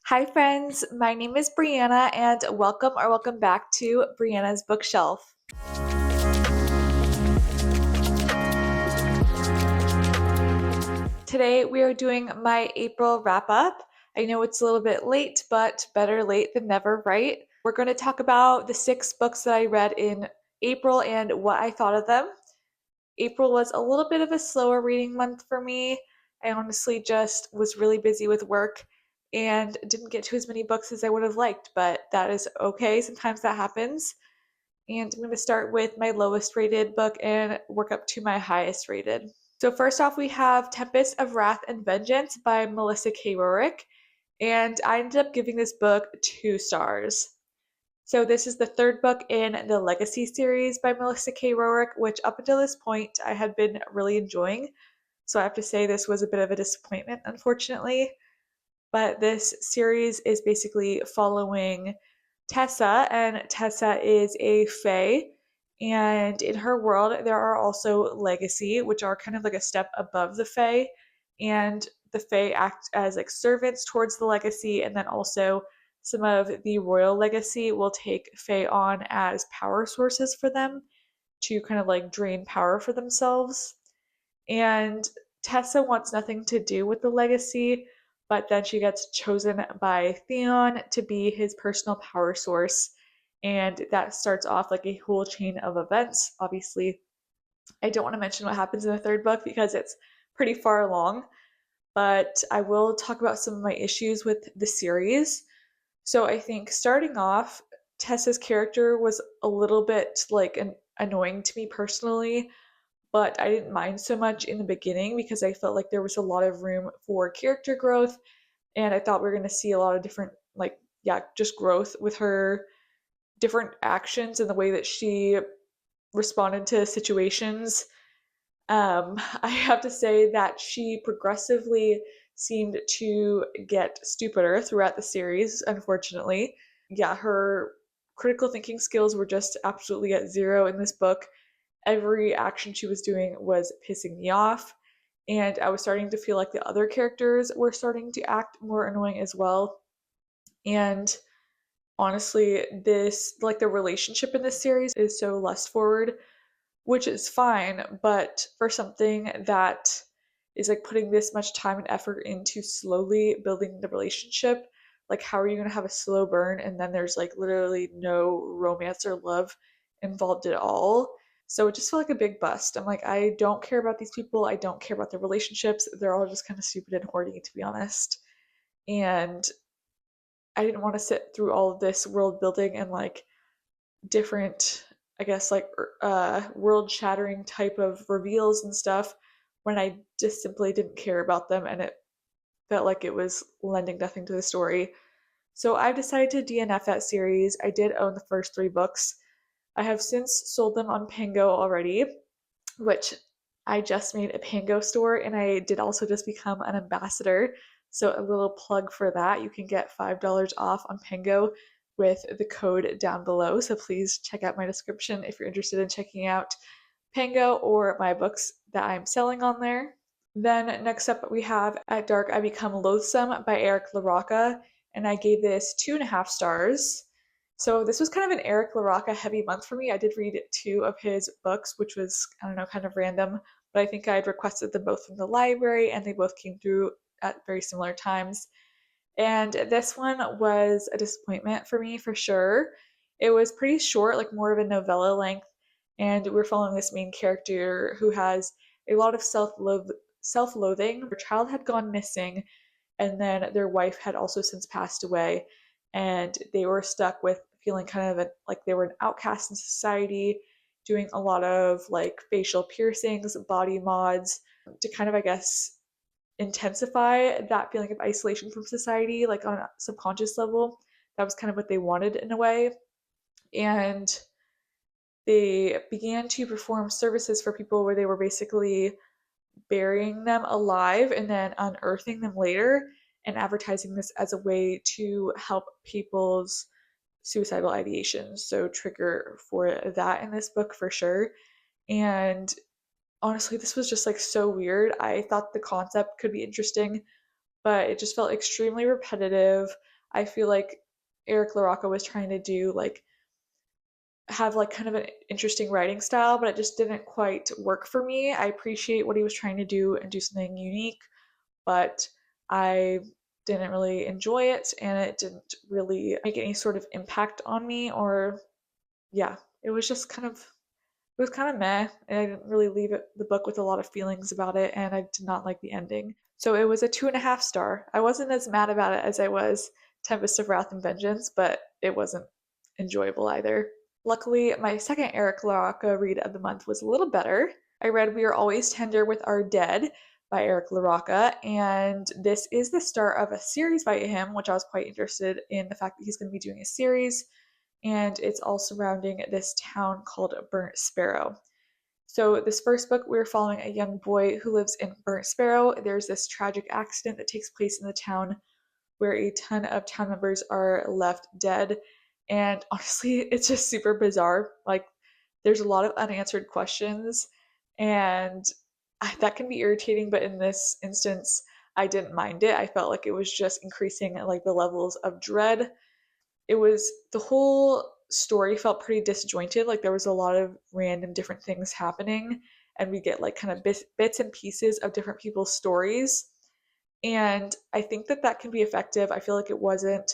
Hi, friends. My name is Brianna, and welcome back to Brianna's Bookshelf. Today, we are doing my April wrap up. I know it's a little bit late, but better late than never, right? We're going to talk about the 6 books that I read in April and what I thought of them. April was a little bit of a slower reading month for me. I honestly just was really busy with work and didn't get to as many books as I would have liked, but that is okay. Sometimes that happens. And I'm going to start with my lowest rated book and work up to my highest rated. So, first off, we have Tempest of Wrath and Vengeance by Melissa K. Rorick. And I ended up giving this book 2 stars. So this is the third book in the Legacy series by Melissa K. Rorick, which up until this point I had been really enjoying. So I have to say this was a bit of a disappointment, unfortunately. But this series is basically following Tessa, and Tessa is a fae. And in her world, there are also legacy, which are kind of like a step above the fae. And the fae act as like servants towards the legacy, and then also some of the royal legacy will take fae on as power sources for them to kind of like drain power for themselves. And Tessa wants nothing to do with the legacy, but then she gets chosen by Theon to be his personal power source. And that starts off like a whole chain of events. Obviously, I don't want to mention what happens in the third book because it's pretty far along, but I will talk about some of my issues with the series. So I think starting off, Tessa's character was a little bit like annoying to me personally, but I didn't mind so much in the beginning because I felt like there was a lot of room for character growth, and I thought we were going to see a lot of different, like, yeah, just growth with her different actions and the way that she responded to situations. I have to say that she progressively seemed to get stupider throughout the series, unfortunately. Yeah, her critical thinking skills were just absolutely at zero in this book. Every action she was doing was pissing me off, and I was starting to feel like the other characters were starting to act more annoying as well. And honestly, this, like, the relationship in this series is so lust forward, which is fine, but for something that is like putting this much time and effort into slowly building the relationship, like, how are you going to have a slow burn and then there's like literally no romance or love involved at all? So it just felt like a big bust. I'm like, I don't care about these people. I don't care about their relationships. They're all just kind of stupid and horny, to be honest. And I didn't want to sit through all of this world building and like different, I guess, like world shattering type of reveals and stuff when I just simply didn't care about them, and it felt like it was lending nothing to the story. So I've decided to DNF that series. I did own the first 3 books. I have since sold them on Pango already, which I just made a Pango store, and I did also just become an ambassador. So a little plug for that. You can get $5 off on Pango with the code down below. So please check out my description if you're interested in checking out Pango or my books that I'm selling on there. Then next up we have At Dark I Become Loathsome by Eric LaRocca, and I gave this 2.5 stars. So this was kind of an Eric LaRocca heavy month for me. I did read 2 of his books, which was, I don't know, kind of random, but I think I had requested them both from the library and they both came through at very similar times. And this one was a disappointment for me for sure. It was pretty short, like more of a novella length, and we're following this main character who has a lot of self-loathing. Her child had gone missing, and then their wife had also since passed away, and they were stuck with feeling kind of like they were an outcast in society, doing a lot of like facial piercings, body mods to kind of, I guess, intensify that feeling of isolation from society, like on a subconscious level. That was kind of what they wanted in a way. And they began to perform services for people where they were basically burying them alive and then unearthing them later and advertising this as a way to help people's suicidal ideations. So, trigger for that in this book for sure. And honestly, this was just like so weird. I thought the concept could be interesting, but it just felt extremely repetitive. I feel like Eric LaRocca was trying to do like have like kind of an interesting writing style, but it just didn't quite work for me. I appreciate what he was trying to do and do something unique, but I didn't really enjoy it and it didn't really make any sort of impact on me, or yeah, it was just kind of it was kind of meh, and I didn't really leave the book with a lot of feelings about it, and I did not like the ending. So it was a 2.5 star. I wasn't as mad about it as I was Tempest of Wrath and Vengeance, but it wasn't enjoyable either. Luckily, my second Eric LaRocca read of the month was a little better. I read We Are Always Tender with Our Dead by Eric LaRocca, and this is the start of a series by him, which I was quite interested in the fact that he's going to be doing a series, and it's all surrounding this town called Burnt Sparrow. So, this first book, we're following a young boy who lives in Burnt Sparrow. There's this tragic accident that takes place in the town where a ton of town members are left dead. And honestly, it's just super bizarre. Like, there's a lot of unanswered questions, and that can be irritating. But in this instance, I didn't mind it. I felt like it was just increasing like the levels of dread. It was the whole story felt pretty disjointed. Like there was a lot of random different things happening, and we get like kind of bits and pieces of different people's stories. And I think that that can be effective. I feel like it wasn't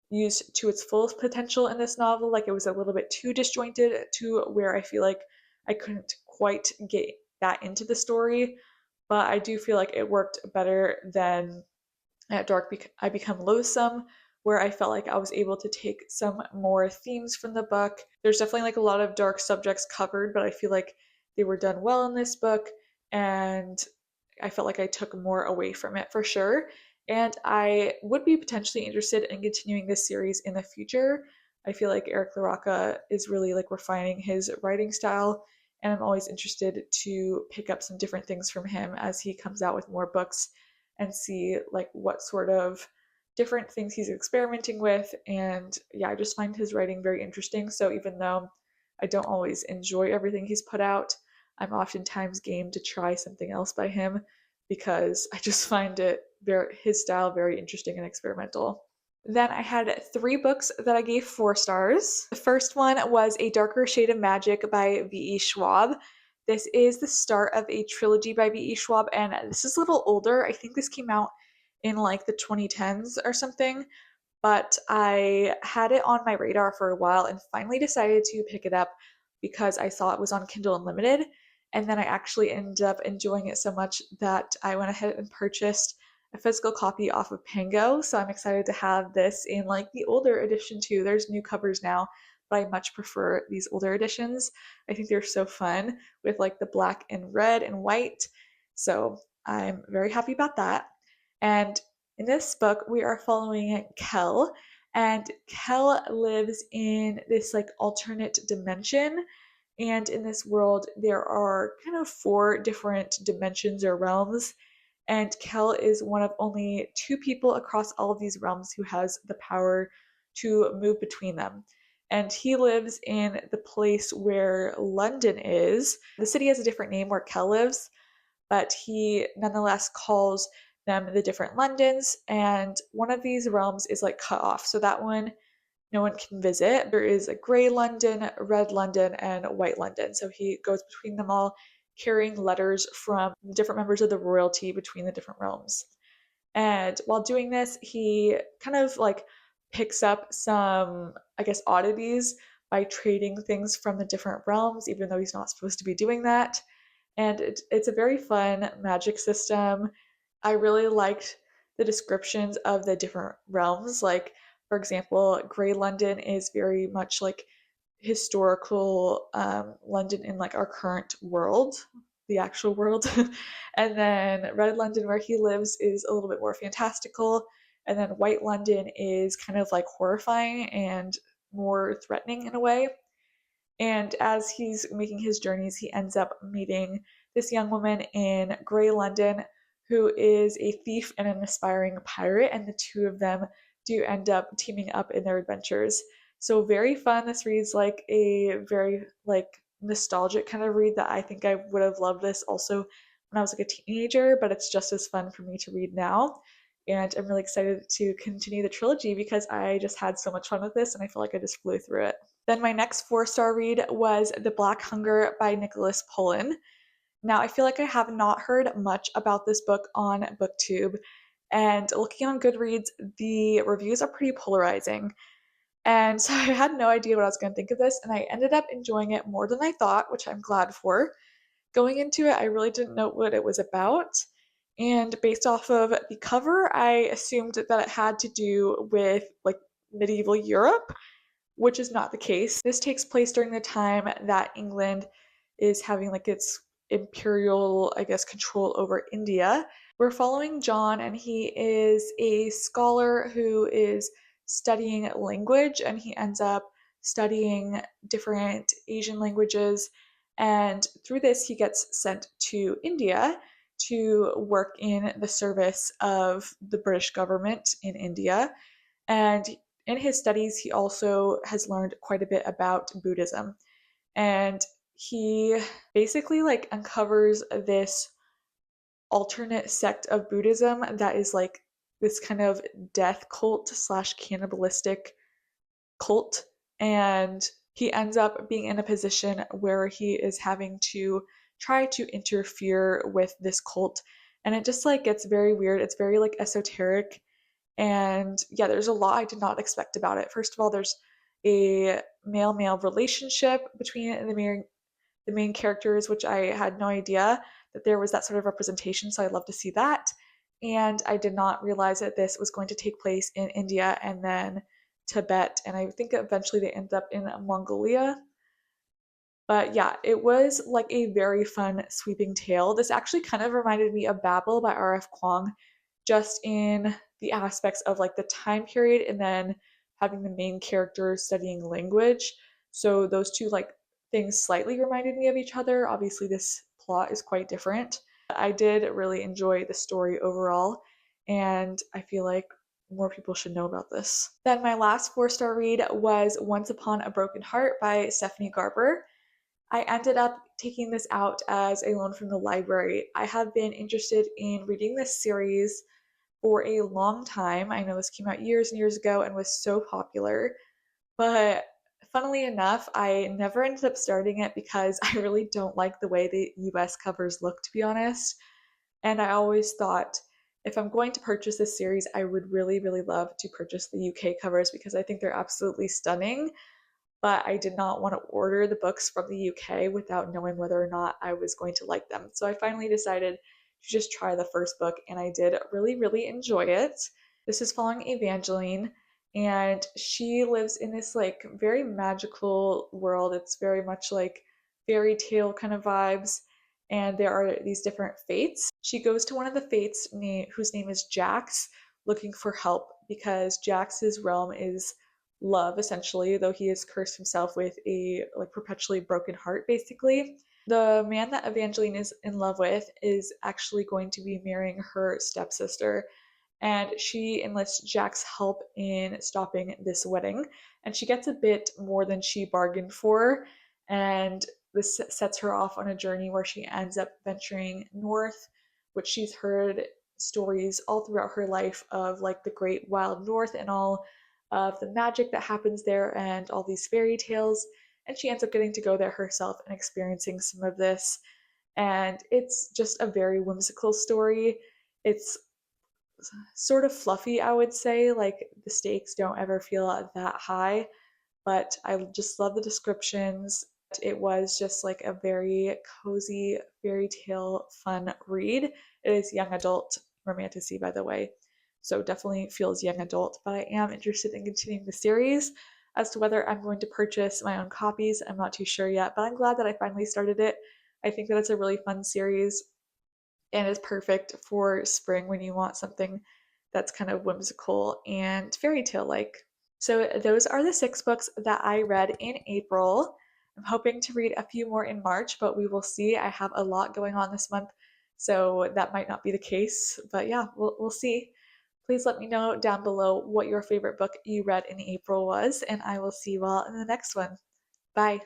used to its fullest potential in this novel. Like it was a little bit too disjointed to where I feel like I couldn't quite get that into the story. But I do feel like it worked better than at I Become Loathsome, where I felt like I was able to take some more themes from the book. There's definitely like a lot of dark subjects covered, but I feel like they were done well in this book, and I felt like I took more away from it for sure. And I would be potentially interested in continuing this series in the future. I feel like Eric LaRocca is really like refining his writing style, and I'm always interested to pick up some different things from him as he comes out with more books and see like what sort of different things he's experimenting with. And yeah, I just find his writing very interesting. So even though I don't always enjoy everything he's put out, I'm oftentimes game to try something else by him because I just find his style very interesting and experimental. Then I had 3 books that I gave 4 stars. The first one was A Darker Shade of Magic by V.E. Schwab. This is the start of a trilogy by V.E. Schwab, and this is a little older. I think this came out in like the 2010s or something, but I had it on my radar for a while and finally decided to pick it up because I saw it was on Kindle Unlimited. And then I actually ended up enjoying it so much that I went ahead and purchased a physical copy off of Pango. So I'm excited to have this in like the older edition too. There's new covers now, but I much prefer these older editions. I think they're so fun with like the black and red and white. So I'm very happy about that. And in this book, we are following Kel, and Kel lives in this like alternate dimension. And in this world, there are kind of 4 different dimensions or realms, and Kel is one of only 2 people across all of these realms who has the power to move between them. And he lives in the place where London is. The city has a different name where Kel lives, but he nonetheless calls them the different Londons. And one of these realms is like cut off. So that one no one can visit. There is a gray London, red London, and white London. So he goes between them all, carrying letters from different members of the royalty between the different realms. And while doing this, he kind of like picks up some, I guess, oddities by trading things from the different realms, even though he's not supposed to be doing that. And it's a very fun magic system. I really liked the descriptions of the different realms. Like, for example, Grey London is very much like historical London in like our current world, the actual world. And then Red London, where he lives, is a little bit more fantastical. And then White London is kind of like horrifying and more threatening in a way. And as he's making his journeys, he ends up meeting this young woman in Grey London who is a thief and an aspiring pirate, and the 2 of them do end up teaming up in their adventures. So very fun. This reads like a very like nostalgic kind of read that I think I would have loved this also when I was like a teenager, but it's just as fun for me to read now. and I'm really excited to continue the trilogy because I just had so much fun with this and I feel like I just flew through it. Then my next four-star read was The Black Hunger by Nicholas Pullen. Now, I feel like I have not heard much about this book on BookTube, and looking on Goodreads, the reviews are pretty polarizing. And so I had no idea what I was going to think of this, and I ended up enjoying it more than I thought, which I'm glad for. Going into it, I really didn't know what it was about. And based off of the cover, I assumed that it had to do with like medieval Europe, which is not the case. This takes place during the time that England is having like its imperial, I guess, control over India. We're following John, and he is a scholar who is studying language, and he ends up studying different Asian languages. And through this, he gets sent to India to work in the service of the British government in India. And in his studies, he also has learned quite a bit about Buddhism. And he basically like uncovers this alternate sect of Buddhism that is like this kind of death cult slash cannibalistic cult. And he ends up being in a position where he is having to try to interfere with this cult. And it just like gets very weird. It's very like esoteric. And yeah, there's a lot I did not expect about it. First of all, there's a male-male relationship between the main characters, which I had no idea that there was that sort of representation. So I'd love to see that. And I did not realize that this was going to take place in India and then Tibet. And I think eventually they end up in Mongolia. But yeah, it was like a very fun sweeping tale. This actually kind of reminded me of Babel by R.F. Kuang, just in the aspects of like the time period and then having the main character studying language. So those two like things slightly reminded me of each other. Obviously, this plot is quite different. I did really enjoy the story overall, and I feel like more people should know about this. Then my last four-star read was Once Upon a Broken Heart by Stephanie Garber. I ended up taking this out as a loan from the library. I have been interested in reading this series for a long time. I know this came out years and years ago and was so popular, but funnily enough, I never ended up starting it because I really don't like the way the US covers look, to be honest. And I always thought if I'm going to purchase this series, I would really, really love to purchase the UK covers because I think they're absolutely stunning. But I did not want to order the books from the UK without knowing whether or not I was going to like them. So I finally decided to just try the first book, and I did really, really enjoy it. This is following Evangeline, and she lives in this like very magical world. It's very much like fairy tale kind of vibes, and there are these different fates. She goes to one of the fates whose name is Jax, looking for help because Jax's realm is love essentially, though he is cursed himself with a like perpetually broken heart basically. The man that Evangeline is in love with is actually going to be marrying her stepsister, and she enlists Jack's help in stopping this wedding, and she gets a bit more than she bargained for, and this sets her off on a journey where she ends up venturing north, which she's heard stories all throughout her life of like the great wild north and all of the magic that happens there and all these fairy tales. And she ends up getting to go there herself and experiencing some of this. And it's just a very whimsical story. It's sort of fluffy, I would say. Like the stakes don't ever feel that high, but I just love the descriptions. It was just like a very cozy fairy tale fun read. It is young adult romantasy, by the way, so definitely feels young adult, but I am interested in continuing the series. As to whether I'm going to purchase my own copies, I'm not too sure yet, but I'm glad that I finally started it. I think that it's a really fun series and is perfect for spring when you want something that's kind of whimsical and fairy tale like. So, those are the 6 books that I read in April. I'm hoping to read a few more in March, but we will see. I have a lot going on this month, so that might not be the case. But yeah, we'll see. Please let me know down below what your favorite book you read in April was, and I will see you all in the next one. Bye.